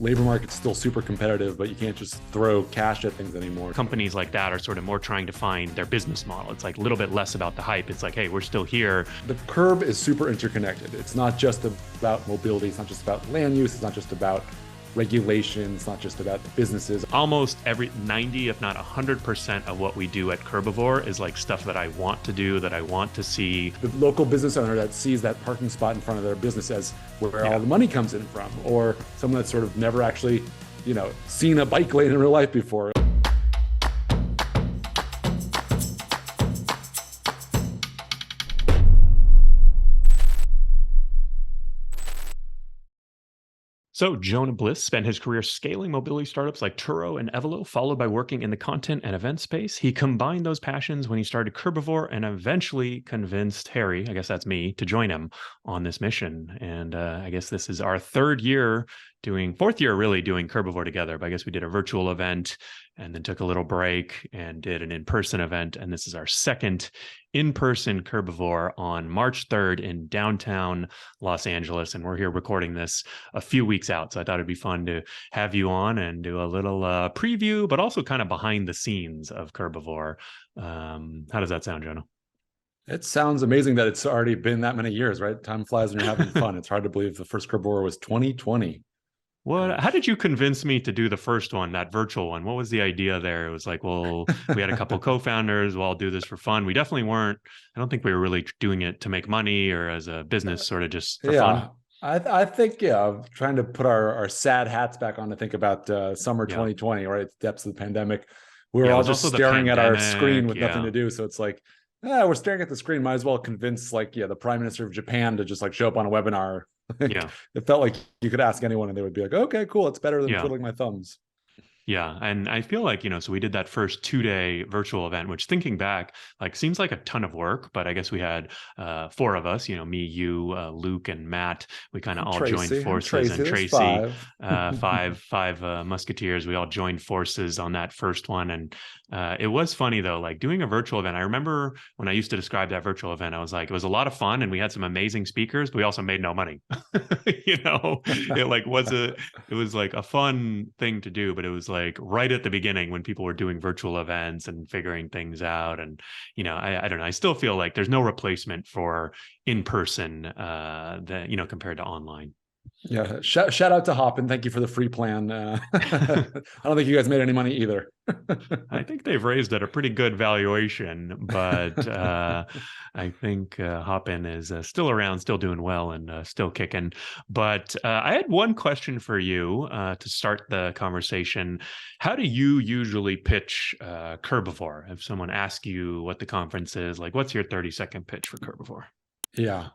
labor market's still super competitive, but you can't just throw cash at things anymore. Companies like that are sort of more trying to find their business model. It's like a little bit less about the hype. It's like, hey, we're still here. The curb is super interconnected. It's not just about mobility. It's not just about land use. It's not just about regulation. It's not just about the businesses. Almost every 90, if not 100% of what we do at Curbivore is like stuff that I want to do, that I want to see. The local business owner that sees that parking spot in front of their business as where all the money comes in from, or someone that's sort of never actually, seen a bike lane in real life before. So Jonah Bliss spent his career scaling mobility startups like Turo and Evelo, followed by working in the content and event space. He combined those passions when he started Curbivore and eventually convinced Harry, I guess that's me, to join him on this mission. And I guess this is our fourth year really doing Curbivore together. But I guess we did a virtual event and then took a little break and did an in-person event. And this is our second in-person Curbivore on March 3rd in downtown Los Angeles. And we're here recording this a few weeks out. So I thought it'd be fun to have you on and do a little preview, but also kind of behind the scenes of Curbivore. How does that sound, Jonah? It sounds amazing that it's already been that many years, right? Time flies when you're having fun. It's hard to believe the first Curbivore was 2020. How did you convince me to do the first one, that virtual one? What was the idea there? It was like, well, we had a couple co-founders. We'll all do this for fun. We definitely weren't. I don't think we were really doing it to make money or as a business, sort of just for fun. I think, trying to put our sad hats back on to think about summer 2020, right? At the depths of the pandemic. We were all just staring at our screen with nothing to do. So it's like, we're staring at the screen. Might as well convince the Prime Minister of Japan to just show up on a webinar. It felt like you could ask anyone and they would be like, okay, cool. It's better than twiddling my thumbs. Yeah. And I feel like, so we did that first 2-day virtual event, which thinking back, seems like a ton of work, but I guess we had 4 of us, me, you, Luke and Matt, we kind of all joined forces, and Tracy, five musketeers. We all joined forces on that first one. And it was funny though, doing a virtual event. I remember when I used to describe that virtual event, I was like, it was a lot of fun and we had some amazing speakers, but we also made no money. It was like a fun thing to do, but it was right at the beginning when people were doing virtual events and figuring things out. And, I don't know, I still feel like there's no replacement for in-person compared to online. Yeah. Shout out to Hop and thank you for the free plan. I don't think you guys made any money either. I think they've raised at a pretty good valuation, but I think Hopin is still around, still doing well and still kicking. But I had one question for you to start the conversation. How do you usually pitch Curbivore? If someone asks you what the conference is, what's your 30-second pitch for Curbivore? Yeah.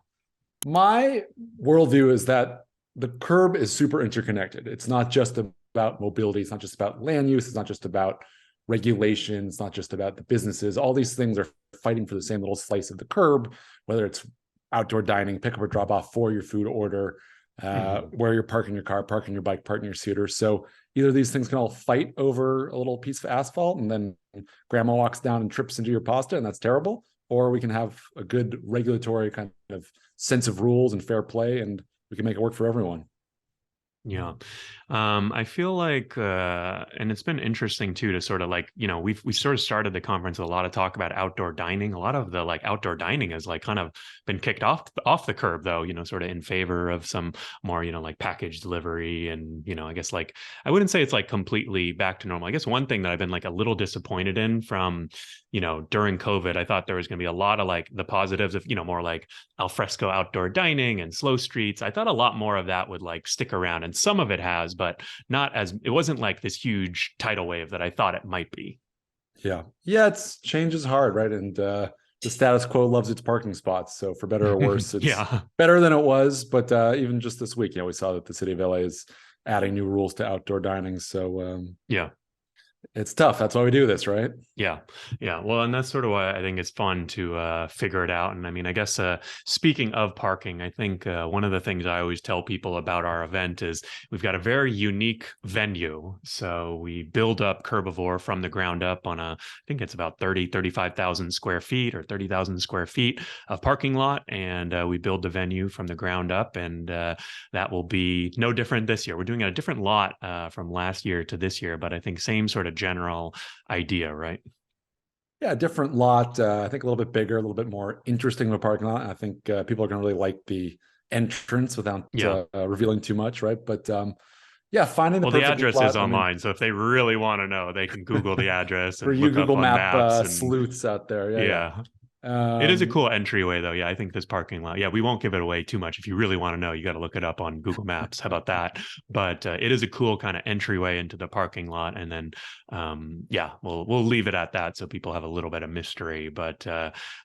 My worldview is that the curb is super interconnected. It's not just about mobility. It's not just about land use. It's not just about regulation. It's not just about the businesses. All these things are fighting for the same little slice of the curb, whether it's outdoor dining, pick up or drop off for your food order, where you're parking your car, parking your bike, parking your scooter. So either these things can all fight over a little piece of asphalt and then grandma walks down and trips into your pasta and that's terrible. Or we can have a good regulatory kind of sense of rules and fair play and we can make it work for everyone. Yeah. I feel like, and it's been interesting too, to sort of we sort of started the conference with a lot of talk about outdoor dining. A lot of the outdoor dining has kind of been kicked off the curb though, sort of in favor of some more, package delivery. And, I guess I wouldn't say it's completely back to normal. I guess one thing that I've been a little disappointed in from, during COVID, I thought there was going to be a lot of the positives of, more al fresco outdoor dining and slow streets. I thought a lot more of that would stick around, and some of it has, but it wasn't this huge tidal wave that I thought it might be. Yeah. Change is hard, right? And the status quo loves its parking spots. So for better or worse, it's better than it was. But even just this week, we saw that the city of LA is adding new rules to outdoor dining. So It's tough. That's why we do this, right? Yeah. Yeah. Well, and that's sort of why I think it's fun to figure it out. And I mean, I guess speaking of parking, I think one of the things I always tell people about our event is we've got a very unique venue. So we build up Curbivore from the ground up on I think it's about 35,000 square feet or 30,000 square feet of parking lot. And we build the venue from the ground up. And that will be no different this year. We're doing a different lot from last year to this year, but I think same sort of general idea, right? Yeah, different lot. I think a little bit bigger, a little bit more interesting of a parking lot. I think people are going to really like the entrance without Yeah. revealing too much, right? But yeah, finding the Well, the perfect address is lot. I mean, online, so if they really want to know, they can Google the address for and you look up Google on Map maps. And sleuths out there, yeah, yeah, yeah. it is a cool entryway, though. Yeah, I think this parking lot. Yeah, we won't give it away too much. If you really want to know, you got to look it up on Google Maps. How about that? But it is a cool kind of entryway into the parking lot, and then yeah, we'll leave it at that so people have a little bit of mystery. But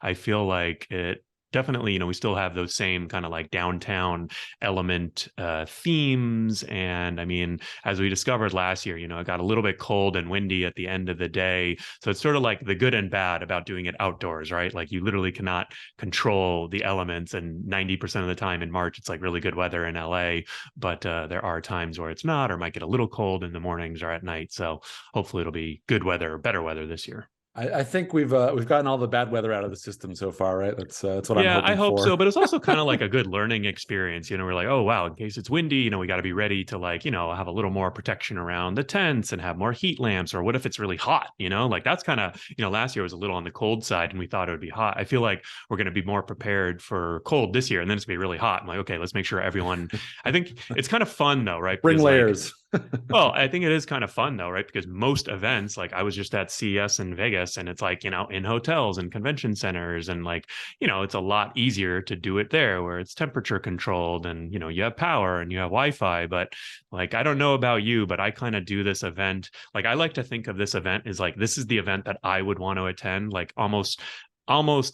I feel like it definitely, we still have those same kind of like downtown element themes. And I mean, as we discovered last year, it got a little bit cold and windy at the end of the day. So it's sort of like the good and bad about doing it outdoors, right? Like you literally cannot control the elements. And 90% of the time in March, it's like really good weather in LA. But there are times where it's not, or might get a little cold in the mornings or at night. So hopefully it'll be good weather or better weather this year. I think we've gotten all the bad weather out of the system so far, right? That's what I'm Yeah, I hoping hope so. for. But it's also kind of like a good learning experience. We're like, oh, wow, in case it's windy, we got to be ready to like, have a little more protection around the tents and have more heat lamps. Or what if it's really hot? Like that's kind of, last year was a little on the cold side and we thought it would be hot. I feel like we're going to be more prepared for cold this year and then it's going to be really hot. I'm like, okay, let's make sure everyone, I think it's kind of fun though, right? Bring Because like, layers. well, I think it is kind of fun though, right? Because most events, like I was just at CES in Vegas and it's like, in hotels and convention centers and like, it's a lot easier to do it there where it's temperature controlled and, you have power and you have Wi-Fi. But like, I don't know about you, but I kind of do this event. Like, I like to think of this event as like, this is the event that I would want to attend, like almost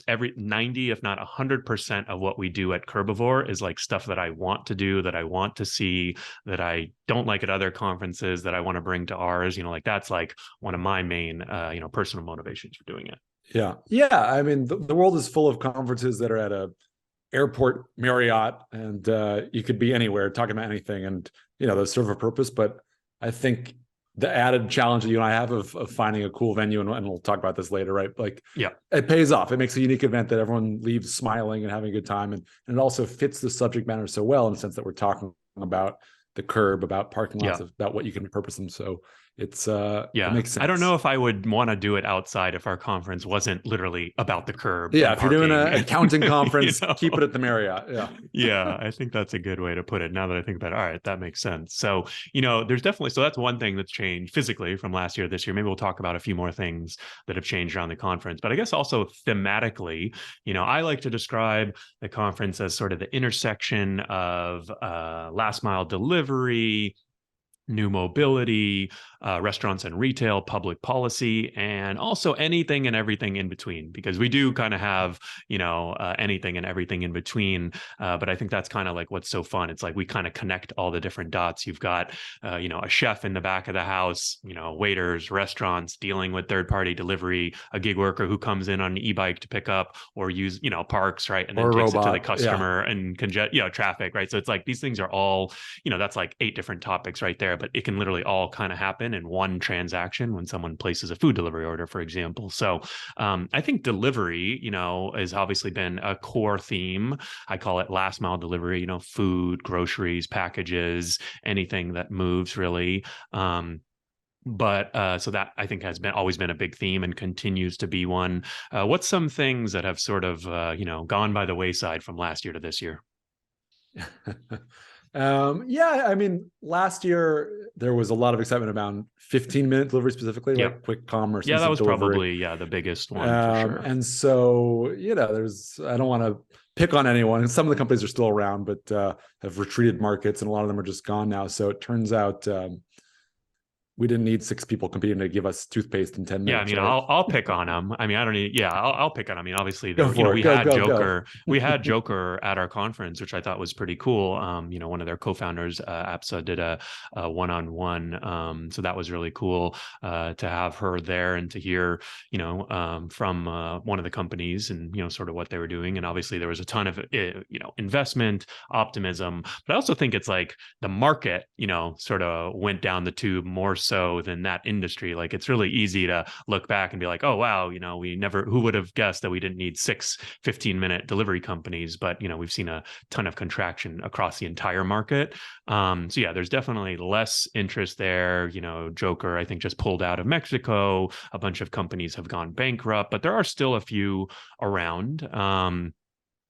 every 90 if not 100% of what we do at Curbivore is like stuff that I want to do, that I want to see, that I don't like at other conferences, that I want to bring to ours. Like that's like one of my main personal motivations for doing it. Yeah, I mean the world is full of conferences that are at a airport Marriott, and you could be anywhere talking about anything, and those serve a purpose. But I think the added challenge that you and I have of finding a cool venue, and we'll talk about this later, right? Like, Yeah. it pays off. It makes a unique event that everyone leaves smiling and having a good time, and it also fits the subject matter so well in the sense that we're talking about the curb, about parking lots, Yeah. about what you can repurpose them. So it Yeah. makes I don't sense. know if I would want to do it outside if our conference wasn't literally about the curb Yeah, and if you're doing parking. an accounting you conference, know? keep it at the Marriott. Yeah. Yeah, I think that's a good way to put it. Now that I think about it, all right, that makes sense. So, there's definitely, so that's one thing that's changed physically from last year to this year. Maybe we'll talk about a few more things that have changed around the conference. But I guess also thematically, I like to describe the conference as sort of the intersection of last mile delivery, new mobility, restaurants and retail, public policy, and also anything and everything in between, because we do kind of have, anything and everything in between. But I think that's kind of like what's so fun. It's like we kind of connect all the different dots. You've got, a chef in the back of the house, waiters, restaurants dealing with third-party delivery, a gig worker who comes in on an e-bike to pick up or use, parks, right? And Or then a takes it to the robot. Yeah. customer and traffic, right? So it's like these things are all, that's like 8 different topics right there, but it can literally all kind of happen in one transaction when someone places a food delivery order, for example. So I think delivery, has obviously been a core theme. I call it last mile delivery, food, groceries, packages, anything that moves really. But so that I think has been always been a big theme and continues to be one. What's some things that have sort of gone by the wayside from last year to this year? Yeah, I mean, last year there was a lot of excitement about 15-minute delivery specifically, Yeah. right? Quick commerce, Yeah, that instant was delivery. probably the biggest one for sure. And so, I don't want to pick on anyone. Some of the companies are still around, but have retreated markets, and a lot of them are just gone now. So it turns out we didn't need 6 people competing to give us toothpaste in 10 Yeah, I minutes, mean, right? I'll pick on them. I mean, I don't need. Yeah, I'll pick on. I mean, obviously Go there, for it. we Go, had go, go. Joker. We had Joker at our conference, which I thought was pretty cool. One of their co-founders, APSA, did a one-on-one. So that was really cool to have her there and to hear, from one of the companies and sort of what they were doing. And obviously there was a ton of investment optimism, but I also think it's like the market, sort of went down the tube more so than that industry. Like it's really easy to look back and be like, oh, wow, who would have guessed that we didn't need 6 15-minute delivery companies? But, we've seen a ton of contraction across the entire market. So yeah, there's definitely less interest there. Joker, I think, just pulled out of Mexico. A bunch of companies have gone bankrupt, but there are still a few around.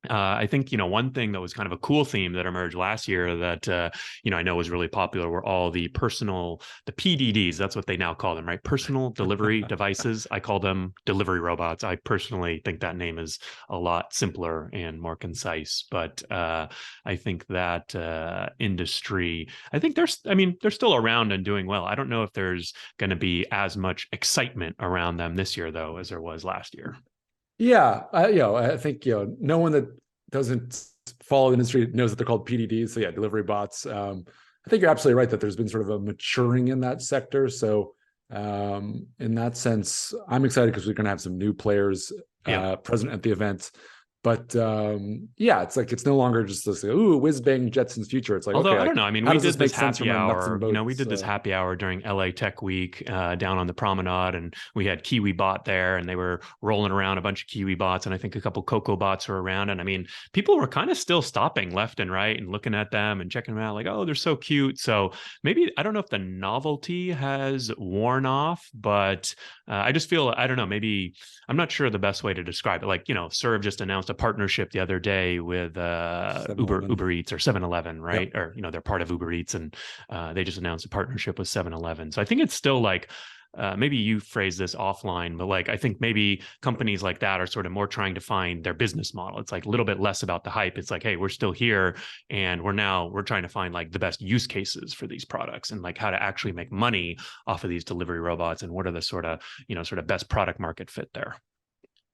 I think, one thing that was kind of a cool theme that emerged last year that, I know was really popular were all the PDDs. That's what they now call them, right? Personal delivery devices. I call them delivery robots. I personally think that name is a lot simpler and more concise. But I think that industry, I think they're still around and doing well. I don't know if there's going to be as much excitement around them this year, though, as there was last year. Yeah, I think no one that doesn't follow the industry knows that they're called PDDs. So yeah, delivery bots. I think you're absolutely right that there's been sort of a maturing in that sector. So in that sense, I'm excited because we're going to have some new players present at the event. But yeah, it's like it's no longer just this whiz bang Jetsons future. It's like, Although okay, I like, don't know. I mean, how we does did this make this sense from happy a nuts hour. and bolts? We did this happy hour during LA Tech Week down on the promenade, and we had KiwiBot there, and they were rolling around a bunch of KiwiBots, and I think a couple Coco bots were around. And I mean, people were kind of still stopping left and right and looking at them and checking them out, like, oh, they're so cute. So maybe I don't know if the novelty has worn off, but I just feel I don't know. Maybe I'm not sure the best way to describe it. Like, Serve just announced a partnership the other day with Uber Eats or 7-Eleven, right? Yep. Or, they're part of Uber Eats, and they just announced a partnership with 7-Eleven. So I think it's still like, maybe you phrase this offline, but like I think maybe companies like that are sort of more trying to find their business model. It's like a little bit less about the hype. It's like, hey, we're still here, and we're trying to find like the best use cases for these products and like how to actually make money off of these delivery robots, and what are the sort of best product market fit there.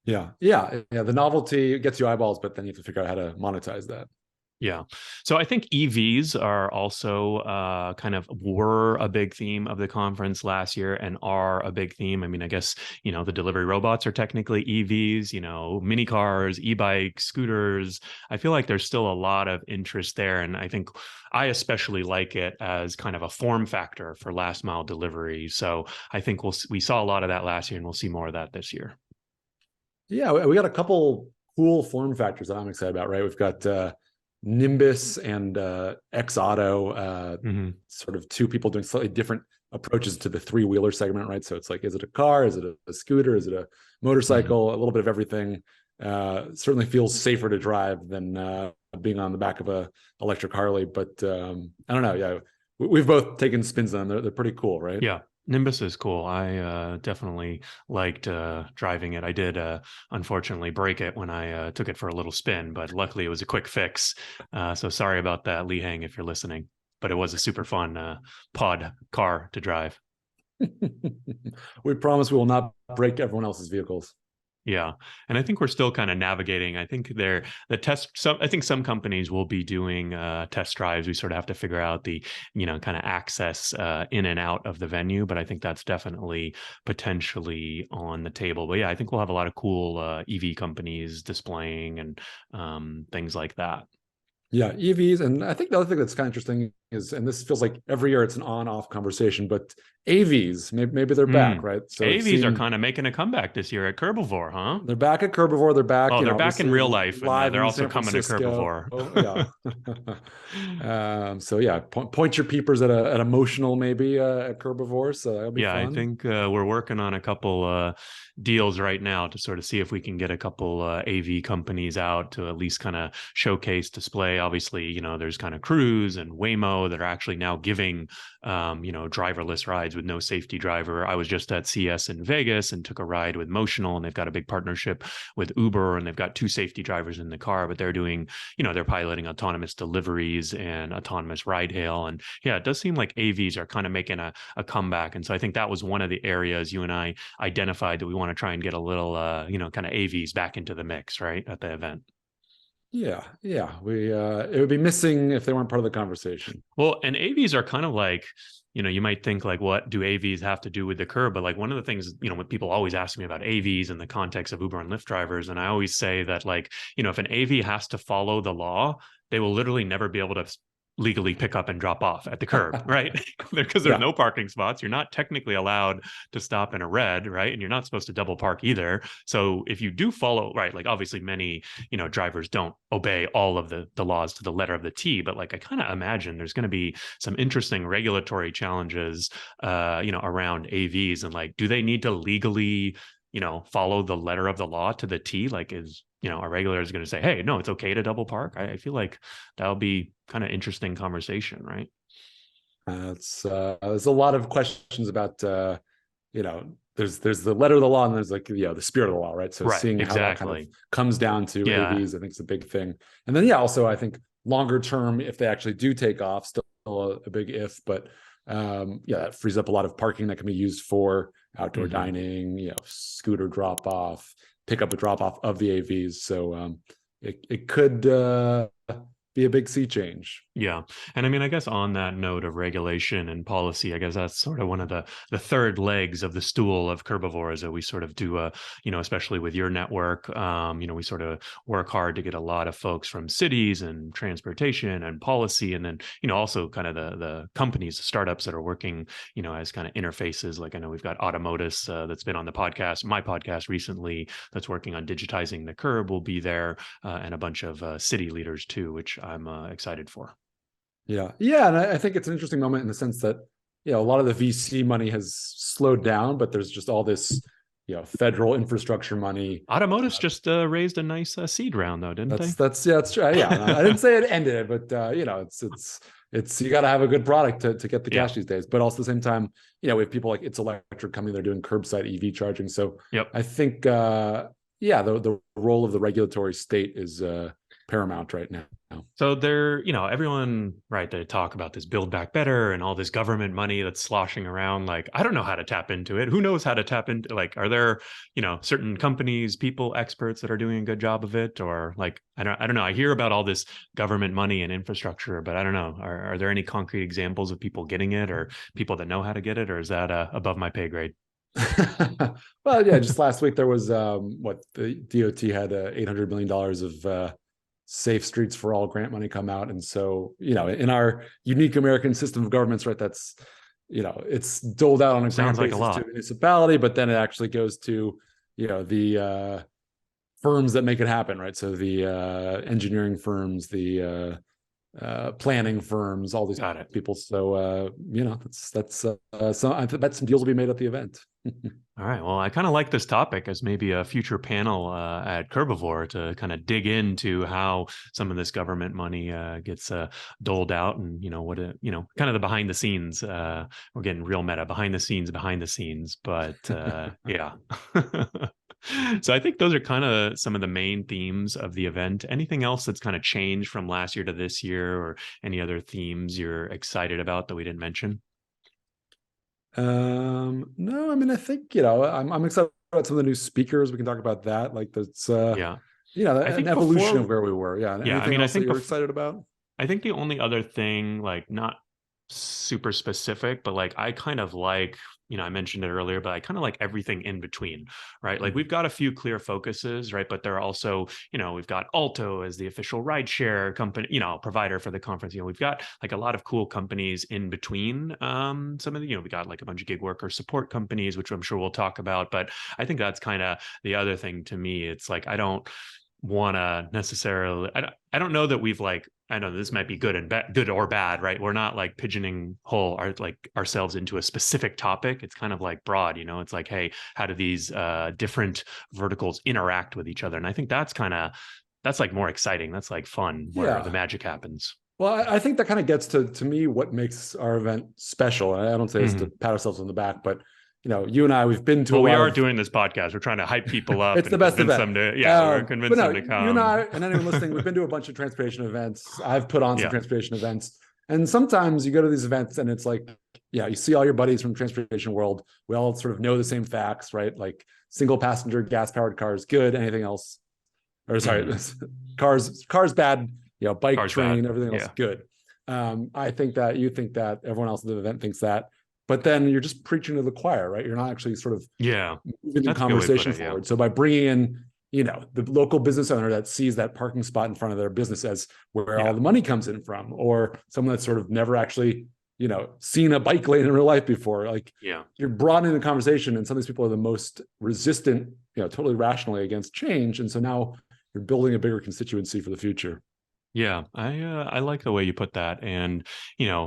Yeah. The novelty gets you eyeballs, but then you have to figure out how to monetize that. Yeah. So I think EVs are also were a big theme of the conference last year and are a big theme. I mean, I guess, the delivery robots are technically EVs, mini cars, e-bikes, scooters. I feel like there's still a lot of interest there. And I think I especially like it as kind of a form factor for last mile delivery. So I think we saw a lot of that last year, and we'll see more of that this year. Yeah, we got a couple cool form factors that I'm excited about, right? We've got Nimbus and X Auto, sort of two people doing slightly different approaches to the three-wheeler segment, right? So it's like, is it a car? Is it a scooter? Is it a motorcycle? A little bit of everything. Certainly feels safer to drive than being on the back of a electric Harley. But I don't know. Yeah, we've both taken spins on them. They're pretty cool, right? Yeah. Nimbus is cool. I definitely liked driving it. I did unfortunately break it when I took it for a little spin, but luckily it was a quick fix. So sorry about that, Lee Hang, if you're listening. But it was a super fun pod car to drive. We promise we will not break everyone else's vehicles. Yeah. And I think we're still kind of navigating. I think I think some companies will be doing test drives. We sort of have to figure out the, kind of access in and out of the venue. But I think that's definitely potentially on the table. But yeah, I think we'll have a lot of cool EV companies displaying and things like that. Yeah, EVs. And I think the other thing that's kind of interesting is, and this feels like every year it's an on-off conversation, but AVs, maybe they're back, right? So AVs are kind of making a comeback this year at Curbivore, huh? They're back at Curbivore. They're back. Oh, they're back in real life. Live. They're in also San coming to Francisco. Curbivore. Yeah. So yeah, point your peepers at a Motional maybe at Curbivore. So that'll be fun. I think we're working on a couple deals right now to sort of see if we can get a couple AV companies out to at least kind of showcase, display. Obviously, there's kind of Cruise and Waymo Waymo that are actually now giving, driverless rides with no safety driver. I was just at CS in Vegas and took a ride with Motional, and they've got a big partnership with Uber, and they've got 2 safety drivers in the car, but they're doing, they're piloting autonomous deliveries and autonomous ride hail. And yeah, it does seem like AVs are kind of making a comeback. And so I think that was one of the areas you and I identified that we want to try and get a little, kind of AVs back into the mix, right, at the event. Yeah, we it would be missing if they weren't part of the conversation. Well, and AVs are kind of like, you might think like, what do AVs have to do with the curb? But like one of the things, when people always ask me about AVs in the context of Uber and Lyft drivers, and I always say that like, if an AV has to follow the law, they will literally never be able to legally pick up and drop off at the curb, right? Because there's no parking spots. You're not technically allowed to stop in a red, right? And you're not supposed to double park either. So if you do follow, right, like obviously many, drivers don't obey all of the laws to the letter of the T, but like I kind of imagine there's going to be some interesting regulatory challenges, around AVs, and like, do they need to legally, follow the letter of the law to the T? Like, is a regulator is going to say, hey, no, it's okay to double park. I feel like that'll be kind of interesting conversation, right? There's a lot of questions about there's the letter of the law and there's like the spirit of the law, right? So Right, seeing how that kind of comes down to AVs, I think is a big thing. And then also I think longer term, if they actually do take off, still a big if, but that frees up a lot of parking that can be used for outdoor dining, scooter drop off, pick up a drop off of the AVs. So it could be a big sea change. Yeah. And I mean, I guess on that note of regulation and policy, I guess that's sort of one of the third legs of the stool of Curbivore, is that we sort of do especially with your network, we sort of work hard to get a lot of folks from cities and transportation and policy. And then, also kind of the companies, the startups that are working, as kind of interfaces. Like I know we've got Automotus that's been on the podcast, my podcast recently, that's working on digitizing the curb will be there, and a bunch of city leaders too, which I'm excited for. Yeah. And I think it's an interesting moment in the sense that, a lot of the VC money has slowed down, but there's just all this, federal infrastructure money. Automotus just raised a nice seed round though, didn't they? That's true. Yeah. I didn't say it ended it, but it's you got to have a good product to get the cash these days. But also at the same time, we have people like It's Electric coming, they're doing curbside EV charging. So I think, the role of the regulatory state is paramount right now. So they're, everyone, right, they talk about this Build Back Better and all this government money that's sloshing around. Like, I don't know how to tap into it. Who knows how to tap into, like, are there, certain companies, people, experts that are doing a good job of it? Or like, I don't know. I hear about all this government money and infrastructure, but I don't know. Are there any concrete examples of people getting it, or people that know how to get it? Or is that above my pay grade? Well, yeah, just last week there was the DOT had $800 million of Safe Streets for All grant money come out. And so, in our unique American system of governments, right, that's, it's doled out on a grant basis to a municipality, but then it actually goes to, the firms that make it happen, right? So the engineering firms, the planning firms, all these people. So, I bet some deals will be made at the event. All right. Well, I kind of like this topic as maybe a future panel at Curbivore to kind of dig into how some of this government money gets doled out, and what kind of the behind the scenes. We're getting real meta, behind the scenes, but yeah. So I think those are kind of some of the main themes of the event. Anything else that's kind of changed from last year to this year, or any other themes you're excited about that we didn't mention? No, I mean, I think, I'm excited about some of the new speakers. We can talk about that. Like that's, an evolution of where we were. Yeah. Anything else that you're excited about? I think the only other thing, like not super specific, but like I kind of like, I mentioned it earlier, but I kind of like everything in between, right? Like we've got a few clear focuses, right? But there are also, we've got Alto as the official rideshare company, provider for the conference. We've got like a lot of cool companies in between some of the, we got like a bunch of gig worker support companies, which I'm sure we'll talk about. But I think that's kind of the other thing to me. It's like, I don't want to necessarily, I don't know that we've like, I know this might be good and good or bad, right? We're not like pigeonhole ourselves into a specific topic. It's kind of like broad, it's like, hey, how do these different verticals interact with each other? And I think that's like more exciting. That's like fun, where the magic happens. Well, I think that kind of gets to me what makes our event special. And I don't say this to Mhm. pat ourselves on the back, but you and I, we've been to a Well, we lot are of. doing this podcast. We're trying to hype people up It's the and best convince event. them to, yeah, we're But convince no, them to you and I come. and anyone listening, we've been to a bunch of transportation events. I've put on some Yeah. transportation events, and sometimes you go to these events and it's like, yeah, you see all your buddies from the transportation world. We all sort of know the same facts, right? Like single passenger gas powered cars, good. Anything else? Or sorry, Mhm. cars bad. Bike, Car's bad. train, everything else Yeah. good. I think that, you think that, everyone else at the event thinks that, but then you're just preaching to the choir, right? You're not actually sort of Yeah. moving the That's a good way to put conversation it. Yeah. forward. So by bringing in, the local business owner that sees that parking spot in front of their business as where all Yeah. the money comes in from, or someone that's sort of never actually, seen a bike lane in real life before, like Yeah. you're broadening the conversation. And some of these people are the most resistant, totally rationally against change. And so now you're building a bigger constituency for the future. Yeah, I like the way you put that, and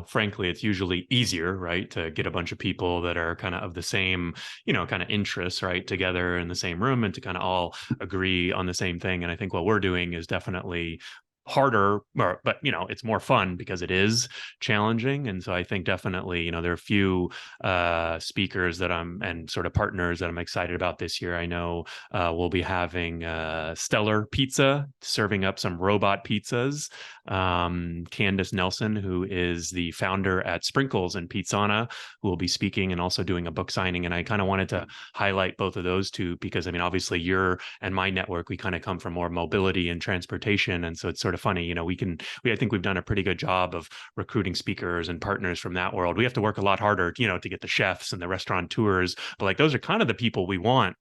frankly, it's usually easier, right, to get a bunch of people that are kind of the same, kind of interests, right, together in the same room, and to kind of all agree on the same thing. And I think what we're doing is definitely harder, but it's more fun because it is challenging. And so I think definitely, there are a few speakers that I'm and sort of partners that I'm excited about this year. I know we'll be having Stellar Pizza serving up some robot pizzas. Candace Nelson, who is the founder at Sprinkles and Pizzana, who will be speaking and also doing a book signing. And I kind of wanted to highlight both of those two because, I mean, obviously your and my network, we kind of come from more mobility and transportation. And so it's sort of funny, I think we've done a pretty good job of recruiting speakers and partners from that world. We have to work a lot harder, to get the chefs and the restaurateurs, but like those are kind of the people we want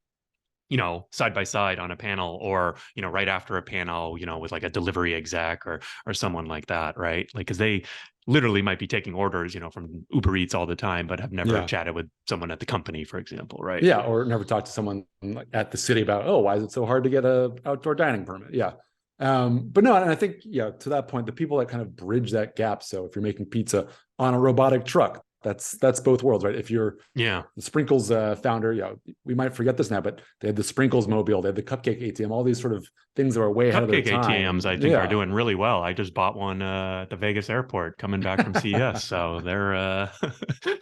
side by side on a panel, or right after a panel, with like a delivery exec or someone like that, right? Like, because they literally might be taking orders from Uber Eats all the time, but have never Yeah. chatted with someone at the company, for example, right? Yeah. Or never talk to someone at the city about, oh, why is it so hard to get a outdoor dining permit? Yeah. But no, and I think, to that point, the people that kind of bridge that gap. So if you're making pizza on a robotic truck, that's both worlds, right? If you're Yeah. the Sprinkles founder, we might forget this now, but they had the Sprinkles mobile, they had the cupcake ATM, all these sort of things that are way ahead of their Cupcake ATMs, time. I think, are Yeah. doing really well. I just bought one at the Vegas airport coming back from CES, so they're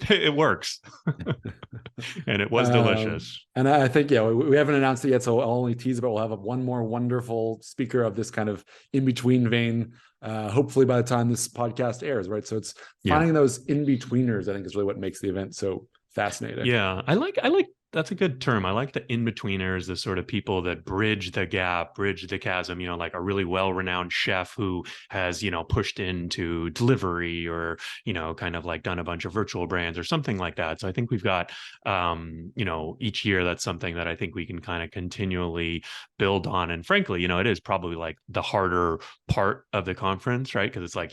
it works, and it was delicious. And I think, we haven't announced it yet, so I'll only tease, but we'll have one more wonderful speaker of this kind of in between vein. Hopefully by the time this podcast airs, right? So it's Yeah. finding those in betweeners, I think, is really what makes the event so fascinating. Yeah, I like that's a good term. I like the in-betweeners, the sort of people that bridge the gap, bridge the chasm, like a really well-renowned chef who has, pushed into delivery or, kind of like done a bunch of virtual brands or something like that. So I think we've got each year that's something that I think we can kind of continually build on. And frankly, it is probably like the harder part of the conference, right? Because it's like,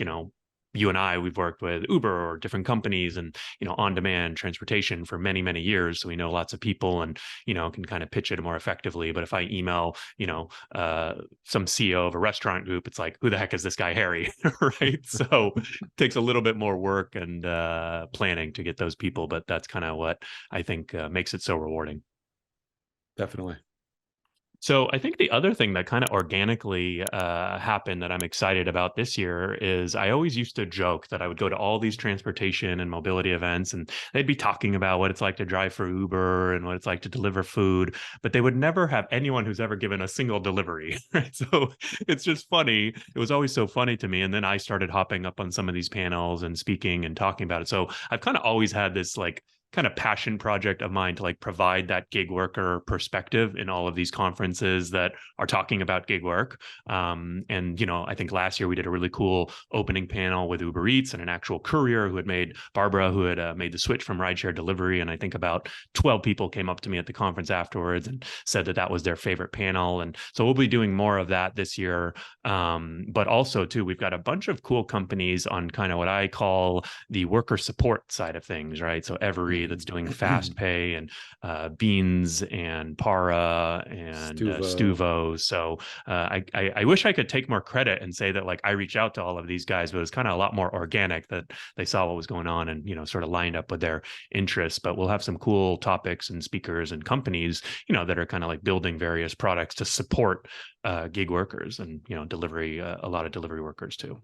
you and I, we've worked with Uber or different companies and, on-demand transportation for many, many years. So we know lots of people and, can kind of pitch it more effectively. But if I email, some CEO of a restaurant group, it's like, who the heck is this guy, Harry? Right. So it takes a little bit more work and planning to get those people. But that's kind of what I think makes it so rewarding. Definitely. So I think the other thing that kind of organically happened that I'm excited about this year is I always used to joke that I would go to all these transportation and mobility events and they'd be talking about what it's like to drive for Uber and what it's like to deliver food, but they would never have anyone who's ever given a single delivery. Right? So it's just funny. It was always so funny to me. And then I started hopping up on some of these panels and speaking and talking about it. So I've kind of always had this like kind of passion project of mine to like provide that gig worker perspective in all of these conferences that are talking about gig work. And, I think last year we did a really cool opening panel with Uber Eats and an actual courier who had Barbara, who had made the switch from rideshare delivery. And I think about 12 people came up to me at the conference afterwards and said that that was their favorite panel. And so we'll be doing more of that this year. But also too, we've got a bunch of cool companies on kind of what I call the worker support side of things, right? So that's doing Fast Pay and Beans and Para and Stuvo. So I wish I could take more credit and say that like I reached out to all of these guys, but it's kind of a lot more organic that they saw what was going on and sort of lined up with their interests. But we'll have some cool topics and speakers and companies that are kind of like building various products to support gig workers and delivery, a lot of delivery workers too.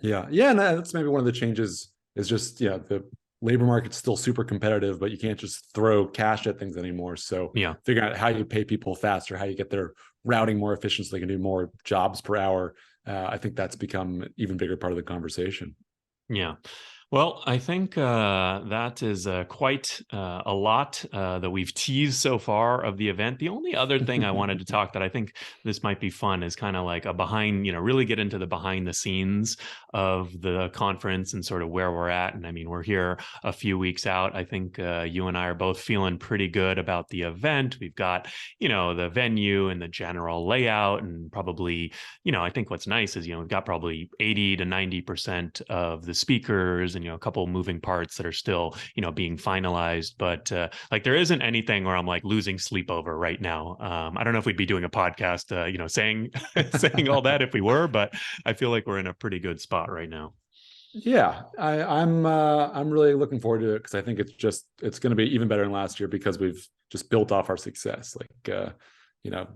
Yeah, and that's maybe one of the changes is just, yeah, the labor market's still super competitive, but you can't just throw cash at things anymore. So Yeah. figuring out how you pay people faster, how you get their routing more efficient so they can do more jobs per hour. I think that's become an even bigger part of the conversation. Yeah. Well, I think that is quite a lot that we've teased so far of the event. The only other thing I wanted to talk that I think this might be fun is kind of like a behind, really get into the behind the scenes of the conference and sort of where we're at. And I mean, we're here a few weeks out. I think you and I are both feeling pretty good about the event. We've got, the venue and the general layout, and probably, I think what's nice is, we've got probably 80 to 90% of the speakers and, a couple moving parts that are still, being finalized. But like there isn't anything where I'm like losing sleep over right now. I don't know if we'd be doing a podcast, saying saying all that if we were, but I feel like we're in a pretty good spot right now. Yeah, I'm really looking forward to it because I think it's going to be even better than last year because we've just built off our success. Like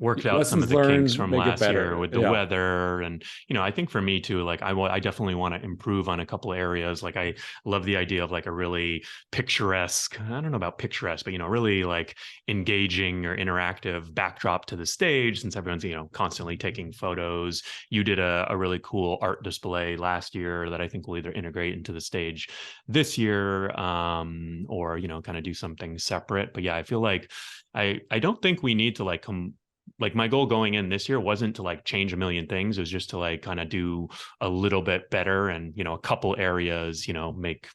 Worked out some of lessons the kinks learned from make it last year better. with the Yeah, weather. And I think for me too, like I definitely want to improve on a couple of areas. Like I love the idea of like a really picturesque, I don't know about picturesque, but really like engaging or interactive backdrop to the stage, since everyone's constantly taking photos. You did a really cool art display last year that I think will either integrate into the stage this year, or kind of do something separate. But yeah, I feel like I don't think we need to like come, like my goal going in this year wasn't to like change a million things. It was just to like kind of do a little bit better and, a couple areas, make,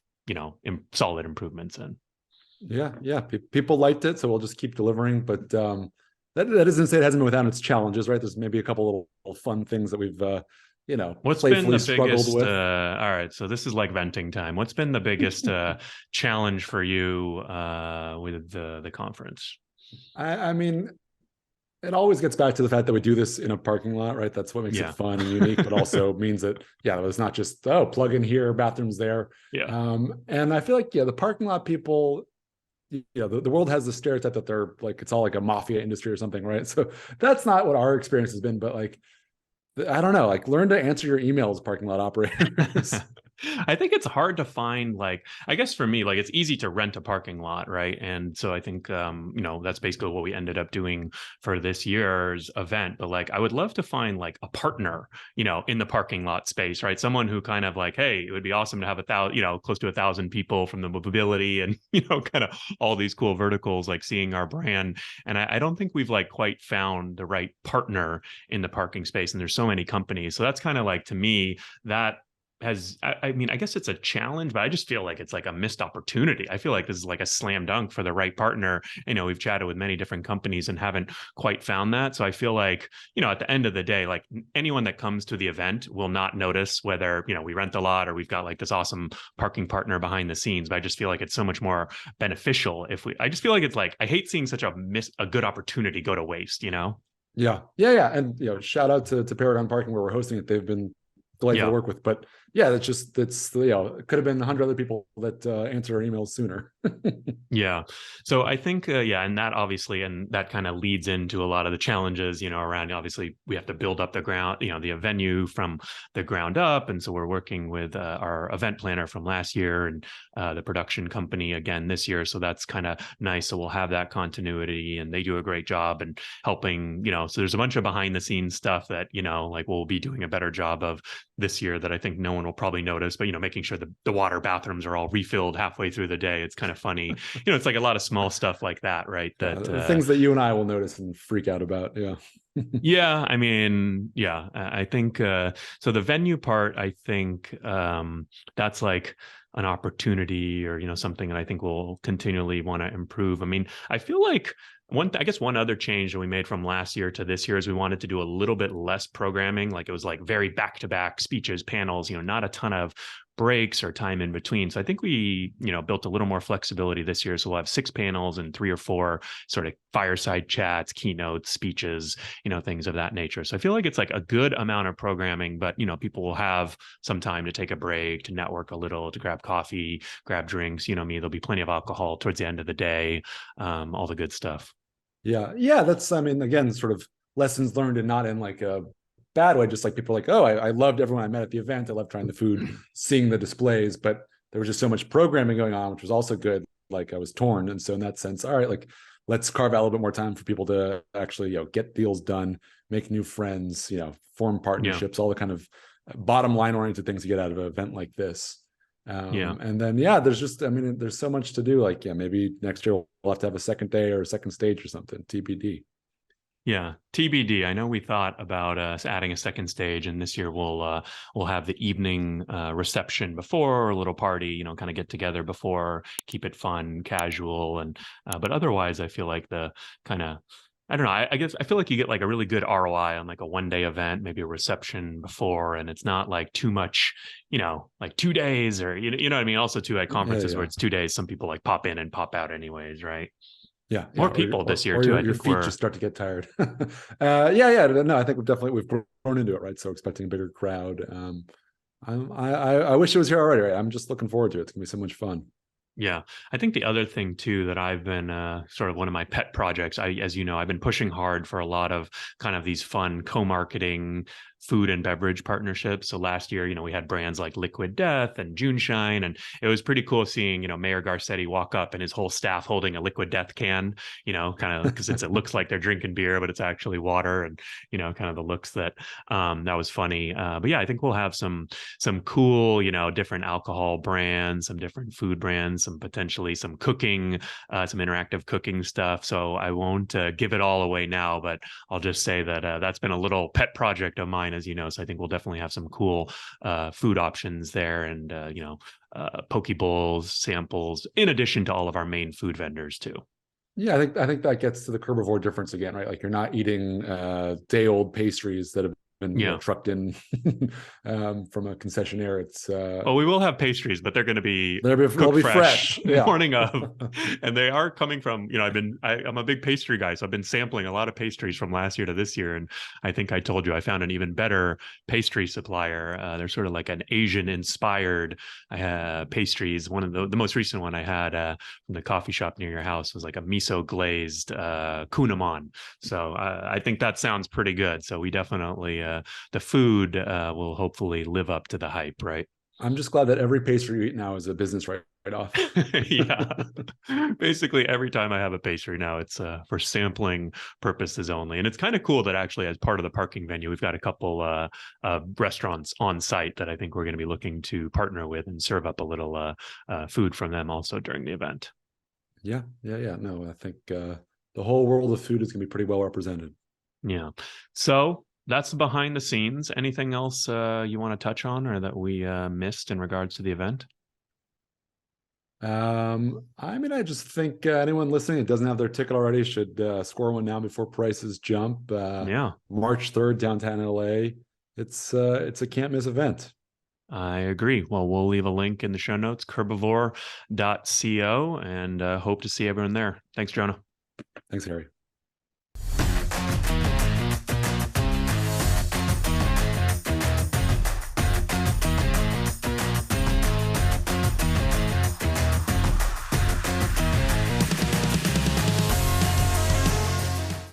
solid improvements in. yeah. People liked it, so we'll just keep delivering. But that doesn't say it hasn't been without its challenges, right? There's maybe a couple little fun things that we've What's been playfully the struggled biggest, with. all right, so this is like venting time. What's been the biggest challenge for you with the conference? I mean, it always gets back to the fact that we do this in a parking lot, right? That's what makes it Yeah. fun and unique, but also means that, yeah, it's not just, oh, plug in here, bathrooms there. Yeah. And I feel like, yeah, the parking lot people, the world has the stereotype that they're like, it's all like a mafia industry or something, right? So that's not what our experience has been, but like, I don't know, like learn to answer your emails, parking lot operators. I think it's hard to find, like, I guess for me, like it's easy to rent a parking lot, right? And so I think that's basically what we ended up doing for this year's event. But like I would love to find like a partner, in the parking lot space, right? Someone who kind of like, hey, it would be awesome to have 1,000, close to 1,000 people from the mobility and kind of all these cool verticals, like seeing our brand. And I don't think we've like quite found the right partner in the parking space. And there's so many companies. So that's kind of like, to me, that I mean, I guess it's a challenge, but I just feel like it's like a missed opportunity. I feel like this is like a slam dunk for the right partner. We've chatted with many different companies and haven't quite found that. So I feel like, at the end of the day, like anyone that comes to the event will not notice whether, we rent a lot or we've got like this awesome parking partner behind the scenes. But I just feel like it's so much more beneficial I just feel like it's like, I hate seeing such a good opportunity go to waste. Yeah. And shout out to Paragon Parking where we're hosting it. They've been delightful to Yeah. work with. But yeah, it's it could have been 100 other people that answer our emails sooner. Yeah. So I think, yeah, and that obviously, and that kind of leads into a lot of the challenges, around obviously we have to build up the ground, the venue from the ground up. And so we're working with our event planner from last year and the production company again this year. So that's kind of nice. So we'll have that continuity and they do a great job and helping, so there's a bunch of behind the scenes stuff that, like we'll be doing a better job of this year that I think no one will probably notice, but, making sure the water bathrooms are all refilled halfway through the day. It's kind of funny. It's like a lot of small stuff like that, right? Yeah, That the things that you and I will notice and freak out about. Yeah. yeah, I mean, yeah, I think so the venue part, I think that's like an opportunity or something that I think we'll continually want to improve. I mean, I feel like I guess one other change that we made from last year to this year is we wanted to do a little bit less programming. Like it was like very back-to-back speeches, panels, not a ton of breaks or time in between. So I think we, built a little more flexibility this year. So we'll have 6 panels and 3 or 4 sort of fireside chats, keynotes, speeches, things of that nature. So I feel like it's like a good amount of programming, but, people will have some time to take a break, to network a little, to grab coffee, grab drinks. There'll be plenty of alcohol towards the end of the day, all the good stuff. Yeah. That's, I mean, again, sort of lessons learned and not in like a bad way, just like people are like, oh, I loved everyone I met at the event. I loved trying the food, seeing the displays, but there was just so much programming going on, which was also good. Like I was torn. And so in that sense, all right, like let's carve out a little bit more time for people to actually, get deals done, make new friends, form Yeah. partnerships, all the kind of bottom line oriented things you get out of an event like this. Yeah. And then, there's just, there's so much to do. Like, maybe next year we'll have to have a second day or a second stage or something, TBD. Yeah, TBD. I know we thought about adding a second stage, and this year we'll have the evening reception before, or a little party, kind of get together before, keep it fun, casual, and but otherwise, I feel like the kind of I don't know. I guess I feel like you get like a really good ROI on like a 1 day event, maybe a reception before, and it's not like too much, like 2 days or you know what I mean. Also, too, at Yeah, conferences where yeah. it's 2 days, some people like pop in and pop out anyways, right? Yeah, More yeah, people this year or too. your I think feet we're just start to get tired. Yeah. No, I think we've grown into it, right? So expecting a bigger crowd. I wish it was here already. Right? I'm just looking forward to it. It's gonna be so much fun. Yeah, I think the other thing too that I've been sort of one of my pet projects. As you know, I've been pushing hard for a lot of kind of these fun co-marketing food and beverage partnerships. So last year, we had brands like Liquid Death and June Shine, and it was pretty cool seeing Mayor Garcetti walk up and his whole staff holding a Liquid Death can. Kind of because it looks like they're drinking beer, but it's actually water, and kind of the looks that was funny. But yeah, I think we'll have some cool, different alcohol brands, some different food brands, some potentially some cooking, some interactive cooking stuff. So I won't give it all away now, but I'll just say that that's been a little pet project of mine, as you know. So I think we'll definitely have some cool food options there, and poke bowls, samples, in addition to all of our main food vendors too. Yeah, I think that gets to the Curbivore difference again, right? Like you're not eating day old pastries that have been Yeah. trucked in from a concessionaire. It's Well, we will have pastries, but they're going to be they'll cooked be fresh fresh. Yeah. morning of, and they are coming from. I'm a big pastry guy, so I've been sampling a lot of pastries from last year to this year, and I think I told you I found an even better pastry supplier. They're sort of like an Asian inspired pastries. One of the most recent one I had from the coffee shop near your house was like a miso glazed kunaman. So I think that sounds pretty good. So we definitely the food will hopefully live up to the hype, right? I'm just glad that every pastry you eat now is a business write-off. Yeah. Basically, every time I have a pastry now, it's for sampling purposes only. And it's kind of cool that actually, as part of the parking venue, we've got a couple restaurants on site that I think we're going to be looking to partner with and serve up a little food from them also during the event. Yeah. No, I think the whole world of food is going to be pretty well represented. Yeah. So that's behind the scenes. Anything else you want to touch on or that we missed in regards to the event? I just think anyone listening that doesn't have their ticket already should score one now before prices jump. Yeah, March 3rd, downtown LA. It's a can't miss event. I agree. Well, we'll leave a link in the show notes, curbivore.co, and hope to see everyone there. Thanks, Jonah. Thanks, Harry.